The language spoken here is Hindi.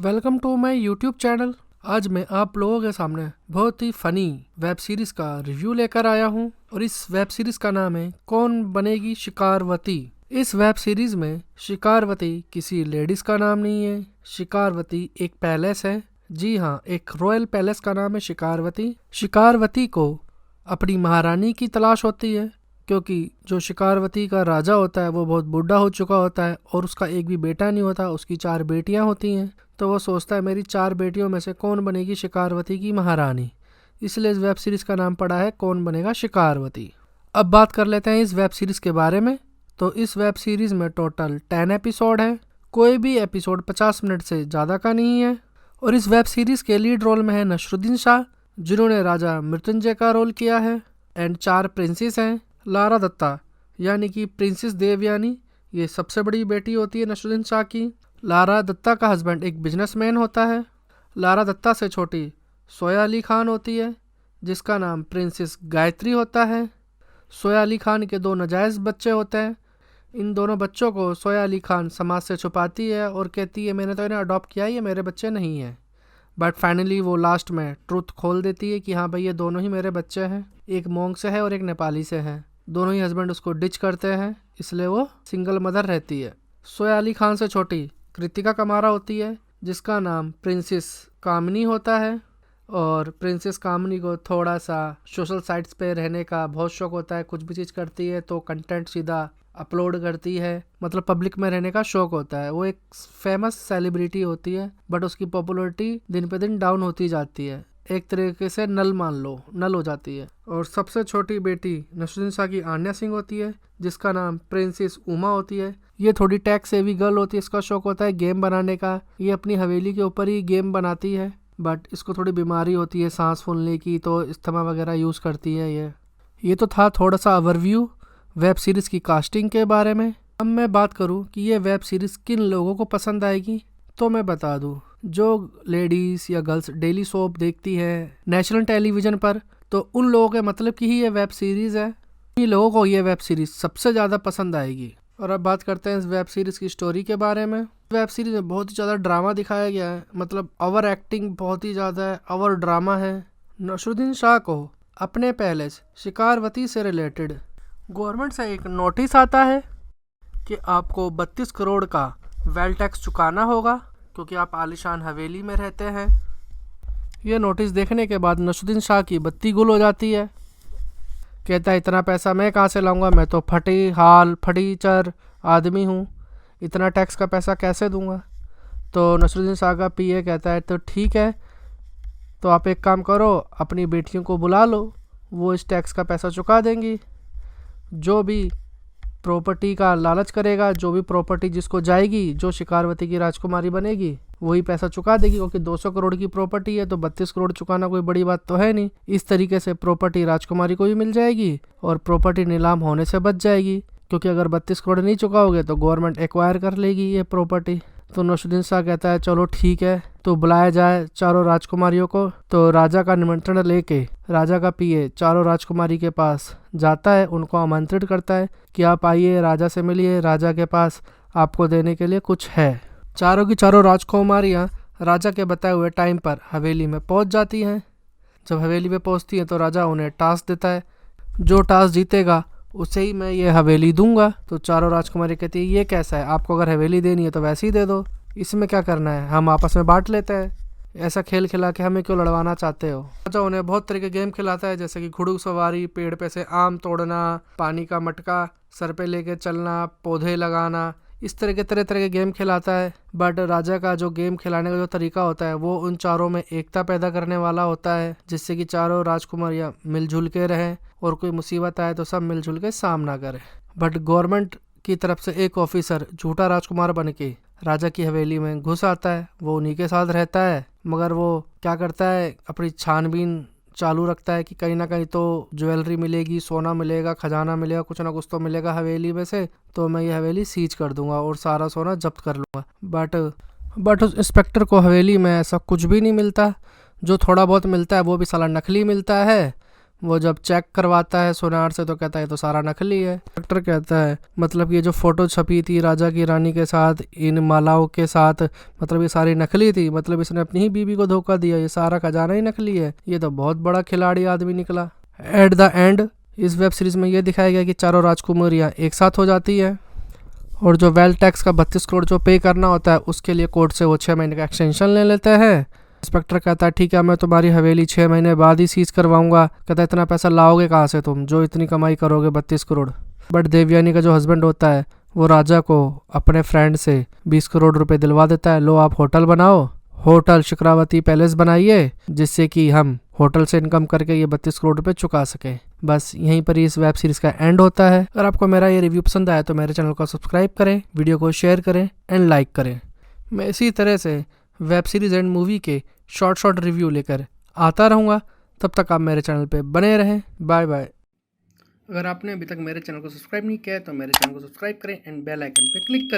Welcome to my YouTube channel. आज मैं आप लोगों के सामने बहुत ही फनी वेब सीरीज का रिव्यू लेकर आया हूं और इस वेब सीरीज का नाम है कौन बनेगी शिकारवती। इस वेब सीरीज में शिकारवती किसी लेडीज का नाम नहीं है। शिकारवती एक पैलेस है। जी हाँ, एक रॉयल पैलेस का नाम है शिकारवती। शिकारवती को अपनी महारानी की तलाश होती है क्योंकि जो शिकारवती का राजा होता है वो बहुत बूढ़ा हो चुका होता है और उसका एक भी बेटा नहीं होता, उसकी 4 बेटियां होती हैं। तो वो सोचता है मेरी 4 बेटियों में से कौन बनेगी शिकारवती की महारानी। इसलिए इस वेब सीरीज का नाम पड़ा है कौन बनेगा शिकारवती। अब बात कर लेते हैं इस वेब सीरीज के बारे में। तो इस वेब सीरीज में टोटल 10 एपिसोड है। कोई भी एपिसोड 50 मिनट से ज़्यादा का नहीं है। और इस वेब सीरीज के लीड रोल में है नसरुद्दीन शाह, जिन्होंने राजा मृत्युंजय का रोल किया है। एंड 4 प्रिंसेस हैं। लारा दत्ता यानी कि प्रिंसेस देवयानी, ये सबसे बड़ी बेटी होती है नसरुद्दीन शाह की। लारा दत्ता का हस्बैंड एक बिजनेसमैन होता है। लारा दत्ता से छोटी सोया अली खान होती है, जिसका नाम प्रिंसेस गायत्री होता है। सोया अली खान के 2 नाजायज़ बच्चे होते हैं। इन दोनों बच्चों को सोया अली खान समाज से छुपाती है और कहती है मैंने तो इन्हें अडॉप्ट किया है, ये मेरे बच्चे नहीं हैं। बट फाइनली वो लास्ट में ट्रूथ खोल देती है कि हाँ भाई ये दोनों ही मेरे बच्चे हैं। एक मोंग से है और एक नेपाली से है। दोनों ही हस्बैंड उसको डिच करते हैं, इसलिए वो सिंगल मदर रहती है। सोया अली खान से छोटी कृतिका कमारा होती है, जिसका नाम प्रिंसेस कामनी होता है। और प्रिंसेस कामनी को थोड़ा सा सोशल साइट्स पे रहने का बहुत शौक होता है। कुछ भी चीज़ करती है तो कंटेंट सीधा अपलोड करती है, मतलब पब्लिक में रहने का शौक होता है। वो एक फेमस सेलिब्रिटी होती है, बट उसकी पॉपुलैरिटी दिन पे दिन डाउन होती जाती है। एक तरीके से नल मान लो, नल हो जाती है। और सबसे छोटी बेटी नसरुद्दीन शाह की आन्या सिंह होती है, जिसका नाम प्रिंसेस उमा होती है। ये थोड़ी टैक्स सेवी गर्ल होती है। इसका शौक होता है गेम बनाने का। ये अपनी हवेली के ऊपर ही गेम बनाती है, बट इसको थोड़ी बीमारी होती है सांस फूलने की, तो इस्थमा वगैरह यूज़ करती है। ये तो था थोड़ा सा ओवरव्यू वेब सीरीज़ की कास्टिंग के बारे में। अब मैं बात करूं कि ये वेब सीरीज़ किन लोगों को पसंद आएगी, तो मैं बता दूं जो लेडीज़ या गर्ल्स डेली सोप देखती है नेशनल टेलीविज़न पर, तो उन लोगों के मतलब की ही ये वेब सीरीज़ है। इन लोगों को ये वेब सीरीज़ सबसे ज़्यादा पसंद आएगी। और अब बात करते हैं इस वेब सीरीज़ की स्टोरी के बारे में। वेब सीरीज़ में बहुत ही ज़्यादा ड्रामा दिखाया गया है, मतलब ओवर एक्टिंग बहुत ही ज़्यादा है, ओवर ड्रामा है। नसरुद्दीन शाह को अपने पैलेस शिकारवती से रिलेटेड गवर्नमेंट से एक नोटिस आता है कि आपको 32 करोड़ का वेल टैक्स चुकाना होगा क्योंकि आप आलीशान हवेली में रहते हैं। यह नोटिस देखने के बाद नसरुद्दीन शाह की बत्ती गुल हो जाती है। कहता है इतना पैसा मैं कहाँ से लाऊंगा, मैं तो फटीचर आदमी हूँ, इतना टैक्स का पैसा कैसे दूंगा। तो नसरुद्दीन शाह का पीए कहता है तो ठीक है, तो आप एक काम करो, अपनी बेटियों को बुला लो, वो इस टैक्स का पैसा चुका देंगी। जो भी प्रॉपर्टी का लालच करेगा, जो भी प्रॉपर्टी जिसको जाएगी, जो शिकारवती की राजकुमारी बनेगी, वही पैसा चुका देगी। क्योंकि 200 करोड़ की प्रॉपर्टी है तो 32 करोड़ चुकाना कोई बड़ी बात तो है नहीं। इस तरीके से प्रॉपर्टी राजकुमारी को भी मिल जाएगी और प्रॉपर्टी नीलाम होने से बच जाएगी, क्योंकि अगर 32 करोड़ नहीं चुकाओगे तो गवर्नमेंट एक्वायर कर लेगी ये प्रॉपर्टी। तो नसरुद्दीन शाह कहता है चलो ठीक है, तो बुलाया जाए चारों राजकुमारियों को। तो राजा का निमंत्रण लेके राजा का पीए चारों राजकुमारी के पास जाता है, उनको आमंत्रित करता है कि आप आइए, राजा से मिलिए, राजा के पास आपको देने के लिए कुछ है। चारों की चारों राजकुमारियाँ राजा के बताए हुए टाइम पर हवेली में पहुंच जाती हैं। जब हवेली में पहुंचती हैं तो राजा उन्हें टास्क देता है, जो टास्क जीतेगा उसे ही मैं ये हवेली दूंगा। तो चारों राजकुमारी कहती है ये कैसा है, आपको अगर हवेली देनी है तो वैसे ही दे दो, इसमें क्या करना है, हम आपस में बांट लेते हैं। ऐसा खेल खिला के हमें क्यों लड़वाना चाहते हो। राजा उन्हें बहुत तरह के गेम खिलाता है, जैसे कि घुड़ू सवारी, पेड़ पे से आम तोड़ना, पानी का मटका सर पे लेके चलना, पौधे लगाना, इस तरह के गेम खिलाता है। बट राजा का जो गेम खिलाने का जो तरीका होता है वो उन चारों में एकता पैदा करने वाला होता है, जिससे कि चारों राजकुमारियां मिलजुल के रहें और कोई मुसीबत आए तो सब मिलजुल के सामना करें। बट गवर्नमेंट की तरफ से एक ऑफिसर झूठा राजकुमार बन के राजा की हवेली में घुस आता है। वो उन्हीं के साथ रहता है, मगर वो क्या करता है, अपनी छानबीन चालू रखता है कि कहीं ना कहीं तो ज्वेलरी मिलेगी, सोना मिलेगा, खजाना मिलेगा, कुछ ना कुछ तो मिलेगा हवेली में से, तो मैं ये हवेली सीज कर दूंगा और सारा सोना जब्त कर लूँगा। बट उस इंस्पेक्टर को हवेली में ऐसा कुछ भी नहीं मिलता। जो थोड़ा बहुत मिलता है वो भी साला नकली मिलता है। वो जब चेक करवाता है सोनार से तो कहता है तो सारा नकली है। इंस्पेक्टर कहता है मतलब ये जो फोटो छपी थी राजा की रानी के साथ इन मालाओं के साथ, मतलब ये सारी नकली थी, मतलब इसने अपनी ही बीबी को धोखा दिया, ये सारा खजाना ही नकली है, ये तो बहुत बड़ा खिलाड़ी आदमी निकला। एट द एंड इस वेब सीरीज में ये दिखाया गया कि चारों राजकुमारियाँ एक साथ हो जाती है और जो वेल्थ टैक्स का 32 करोड़ जो पे करना होता है उसके लिए कोर्ट से वो 6 महीने का एक्सटेंशन ले लेते हैं। इंस्पेक्टर कहता है ठीक है मैं तुम्हारी हवेली 6 महीने बाद ही सीज करवाऊंगा। कहता है इतना पैसा लाओगे कहाँ से तुम जो इतनी कमाई करोगे 32 करोड़। बट देवयानी का जो हस्बैंड होता है वो राजा को अपने फ्रेंड से 20 करोड़ रुपए दिलवा देता है, लो आप होटल बनाओ, होटल शिखरावती पैलेस बनाइए जिससे कि हम होटल से इनकम करके ये 32 करोड़ रुपए चुका सकें। बस यहीं पर ही इस वेब सीरीज का एंड होता है। अगर आपको मेरा ये रिव्यू पसंद आया तो मेरे चैनल को सब्सक्राइब करें, वीडियो को शेयर करें एंड लाइक करें। मैं इसी तरह से वेब सीरीज एंड मूवी के शॉर्ट रिव्यू लेकर आता रहूँगा। तब तक आप मेरे चैनल पे बने रहें। Bye bye. अगर आपने अभी तक मेरे चैनल को सब्सक्राइब नहीं किया है तो मेरे चैनल को सब्सक्राइब करें एंड बेल आइकन पे क्लिक करें।